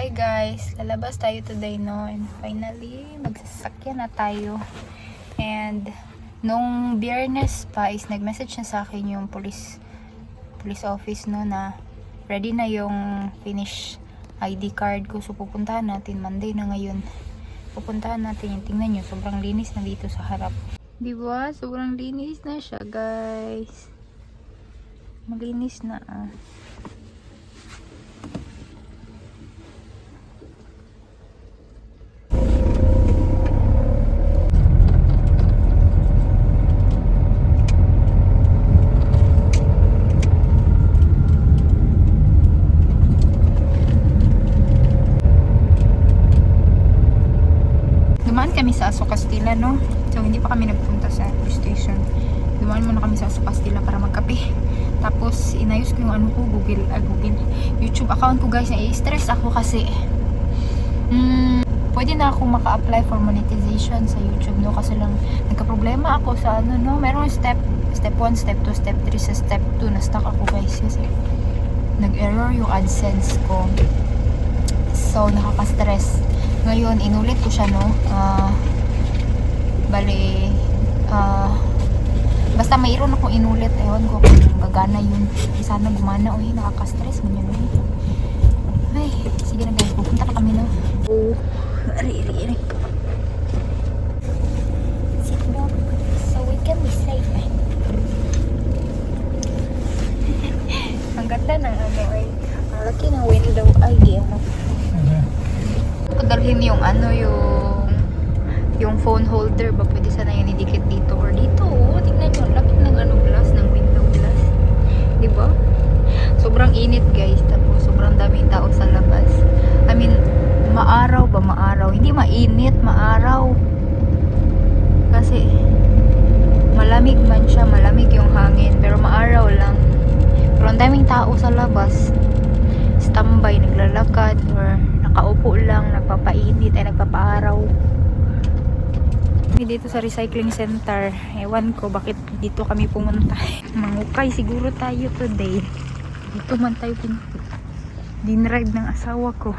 Hi guys, lalabas tayo today no, and finally magsasakyan na tayo. And nung Biyernes pa is nag-message na sa akin yung police office no na ready na yung finish ID card ko. So pupuntahan natin, Monday na ngayon. Pupuntahan natin yung, tingnan nyo, sobrang linis na dito sa harap. Diba? Sobrang linis na siya guys. Malinis na Dumaan kami sa Aso Castilla, no? So, hindi pa kami nagpunta sa station. Dumaan muna kami sa Aso Castilla para magkape. Tapos, inayos ko yung ano ko, Google YouTube account ko, guys. Na-i-stress ako kasi pwede na ako maka-apply for monetization sa YouTube, no? Kasi lang, nagka-problema ako sa ano, no? Merong step 1, step 2, step 3. Sa step 2, na-stuck ako, guys. Kasi nag-error yung AdSense ko. So, nakaka-stress. Ngayon, inulit ko siya, no? Basta mayroon akong inulit. Ewan ko kung gagana yun. Sana gumana. Uy, nakaka-stress mo yun. Ay, sige na guys. Pupunta na kami, no? Oh, ari. Sit back so we can be safe. Ang ganda ng ano ay. Ang laki ng window. Ay, gero. Dalhin yung ano, yung phone holder ba, pwede sana yun idikit dito or dito. Oh, tingnan nyo, laki ng ano, glass, ng window glass, diba? Sobrang init guys, tapos sobrang daming tao sa labas. I mean, maaraw, hindi mainit, maaraw kasi malamig man siya, malamig yung hangin, pero maaraw lang. Pero ang daming tao sa labas, standby, naglalakad or nakaupo lang, nagpapainit ay nagpapaaraw. Dito sa recycling center, ewan ko bakit dito kami pumunta. Mangukay siguro tayo today. Dito man tayo dinrive ng asawa ko.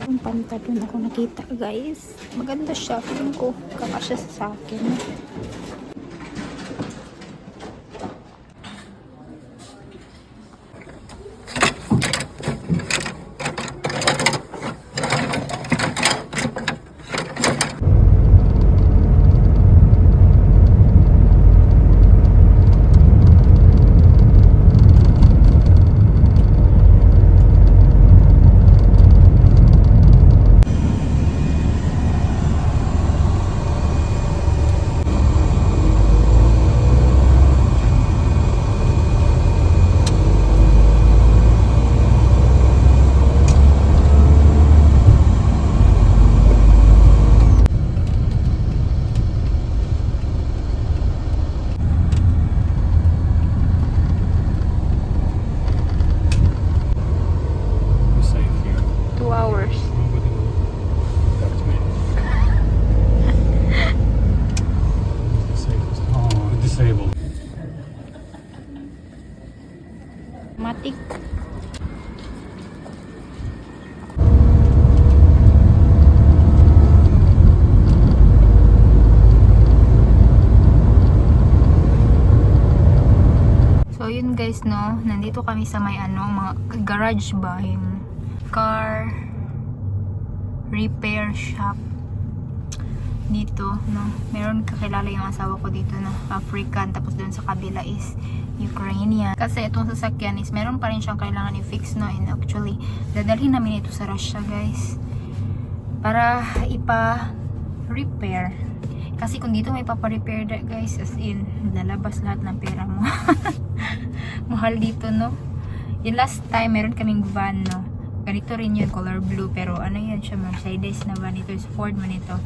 Yung pantalon ako nakita guys. Maganda siya. Feeling ko kakasya sa akin. Matik. So yun guys no, nandito kami sa may mga garage ba, yung car repair shop dito no. Meron kakilala yung asawa ko dito na African, tapos doon sa kabila is Ukrainian. Kasi itong sasakyan is meron pa rin siyang kailangan i-fix no, and actually dadalhin namin ito sa Russia guys para ipa-repair. Kasi kung dito may papa-repair guys, as in lalabas lahat ng pera mo. Mahal dito no. Yung last time meron kaming van no, ganito rin yun, color blue, pero ano yan siya, Mercedes na van, ito is Ford man ito.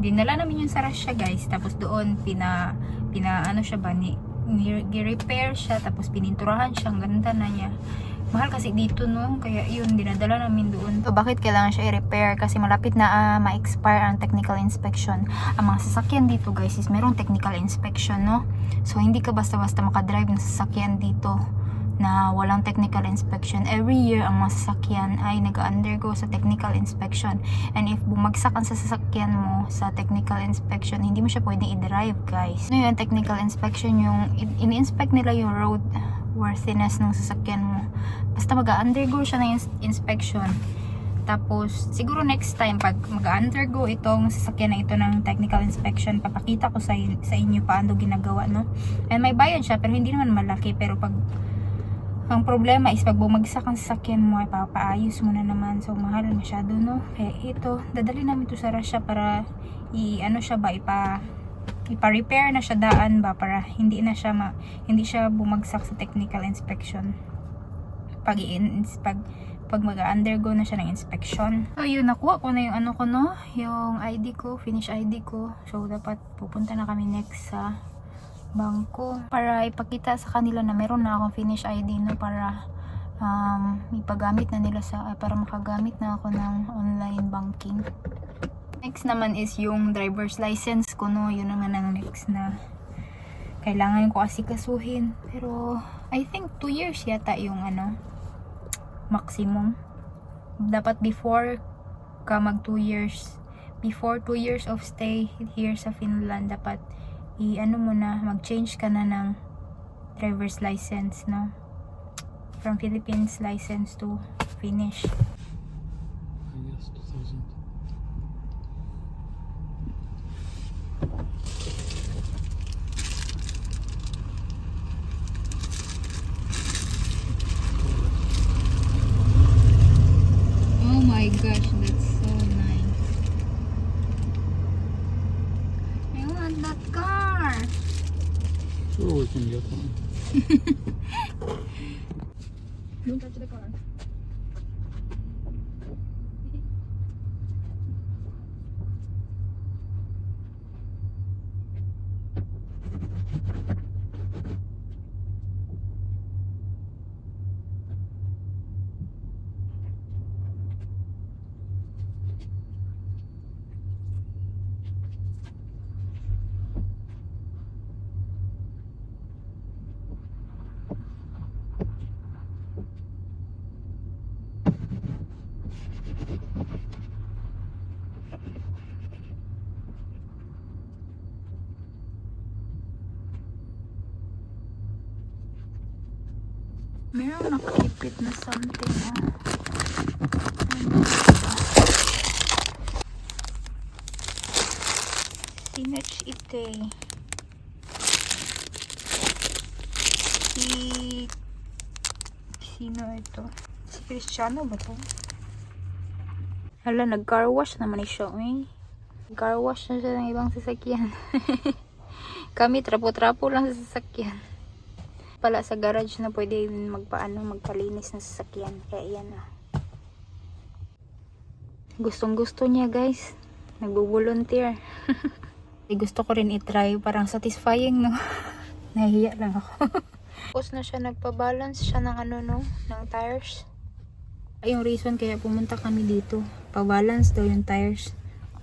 Dinala namin yun sa Russia guys, tapos doon ano siya ba, repair siya, tapos pininturahan siya, ang ganda na niya. Mahal kasi dito no, kaya yun dinadala namin doon. So bakit kailangan siya i-repair? Kasi malapit na ma-expire ang technical inspection. Ang mga sasakyan dito guys is merong technical inspection no. So hindi ka basta-basta makadrive ng sasakyan dito na walang technical inspection. Every year ang mga sasakyan ay nag-undergo sa technical inspection, and if bumagsak ang sasakyan mo sa technical inspection, hindi mo siya pwedeng i-drive guys. Ano yung technical inspection? Yung in-inspect nila yung road worthiness ng sasakyan mo. Basta mag-undergo siya ng inspection, tapos siguro next time pag mag-undergo itong sasakyan na ito ng technical inspection, papakita ko sa inyo paano ginagawa no. And may bayad siya pero hindi naman malaki, pero pag ang problema is pag bumagsak ang sasakyan mo ay papaayos mo na naman, so mahal masyado no. Kaya ito dadali namin ito sa Russia para ipa-repair na siya daan ba, para hindi siya bumagsak sa technical inspection pag kapag mag-undergo na siya ng inspection. So yun, nakuha ko na yung ano ko no, yung ID ko, finish ID ko. So dapat pupunta na kami next sa bangko para ipakita sa kanila na meron na akong finish ID no, para ipagamit na nila para makagamit na ako ng online banking. Next naman is yung driver's license ko no, yun naman ang next na kailangan ko asikasuhin. Pero I think 2 years yata yung ano maximum. Dapat before ka mag 2 years, before 2 years of stay here sa Finland, dapat i-ano mo na, mag-change ka na ng driver's license no, from Philippines license to Finnish. Yes, 2000. Oh my gosh, that's so nice. I want that car. Sure, we can get one. Don't touch the car. Meron nakaipit na something. Sinach ite. Sino ito? Si Cristiano ba to? Hala, nag-car wash naman siya. Car wash na siya ng ibang sasakyan. Kami, trapo-trapo lang sa sasakyan. Pala sa garage na pwede magpalinis ng sasakyan. Kaya yan na. Gustong gusto niya guys. Nagbo-volunteer. Gusto ko rin i-try. Parang satisfying no. Nahihiya lang ako. Tapos na siya, nagpa-balance siya ng ng tires. Ay, yung reason kaya pumunta kami dito. Pa-balance daw yung tires.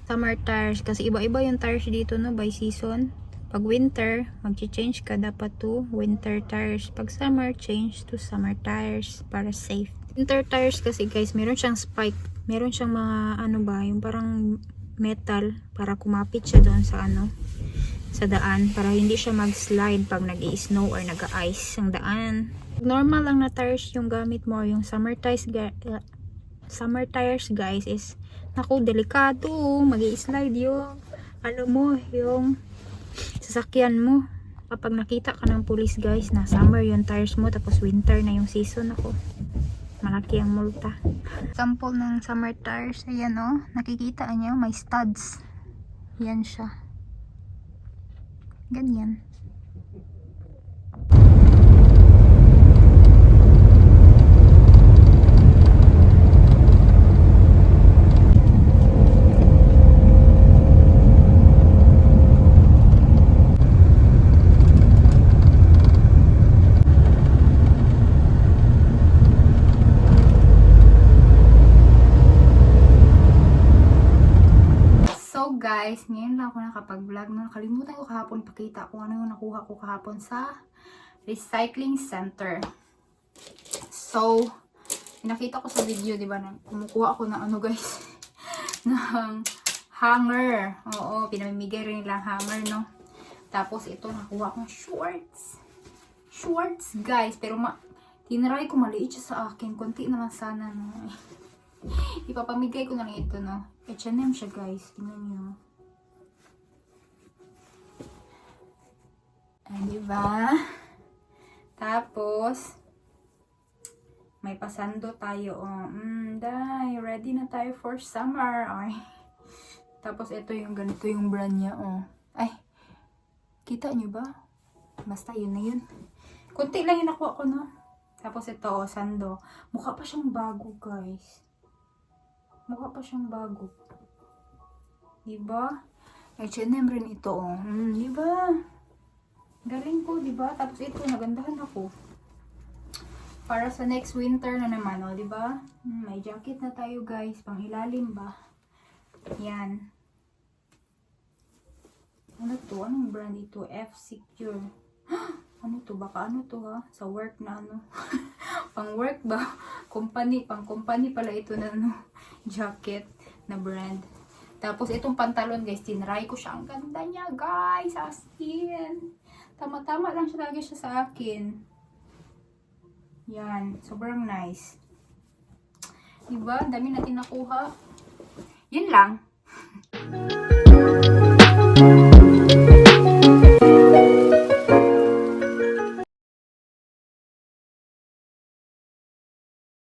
Summer tires. Kasi iba-iba yung tires dito no, by season. Pag winter, mag-change ka dapat to winter tires. Pag summer, change to summer tires para safe. Winter tires kasi guys, meron siyang spike. Meron siyang mga yung parang metal para kumapit siya doon sa sa daan para hindi siya mag-slide pag nag-i-snow or nag-ice ang daan. Normal lang na tires yung gamit mo, yung summer tires guys is naku, delikado, mag-i-slide yung yung sasakyan mo. Kapag nakita ka ng police guys na summer yung tires mo tapos winter na yung season, ako malaki ang multa. Sample ng summer tires, ayan nakikita niyo may studs, yan siya, ganyan. Guys, ngayon lang ako nakapag-vlog. Nakalimutan ko kahapon pakita kung ano yung nakuha ko kahapon sa recycling center. So, nakita ko sa video, di ba, kumukuha ako ng guys, ng hanger. Oo, pinamimigay rin nilang hanger, no? Tapos, ito, nakuha akong shorts. Shorts, guys. Pero, tinry ko, maliit siya sa akin. Konti na lang sana, no? Ipapamigay ko na lang ito, no? H&M siya, guys. Tingnan nyo. Diba? Tapos, may pasando tayo. Dai, ready na tayo for summer. Ay. Tapos, ito yung ganito yung brand niya. Ay, kita nyo ba? Basta, yun na yun. Kunti lang yung nakuha ko, no? Tapos ito, oh, sando. Mukha pa siyang bago, guys. Mukha pa siyang bago. Diba? H&M rin ito, oh. Diba? Galing ko, diba? Tapos ito, nagandahan ako. Para sa next winter na naman, oh, diba? May jacket na tayo, guys. Pang ilalim ba? Yan. Ano to? Anong brand ito? F-Secure. Ano to? Baka ano to, ha? Sa work na ano? Pang work ba? Company. Pang company pala ito na ano, jacket na brand. Tapos itong pantalon, guys, tinry ko siya. Ang ganda niya, guys. As in. Tama-tama lang siya talaga siya sa akin. Yan. Sobrang nice. Diba? Dami natin nakuha. Yun lang.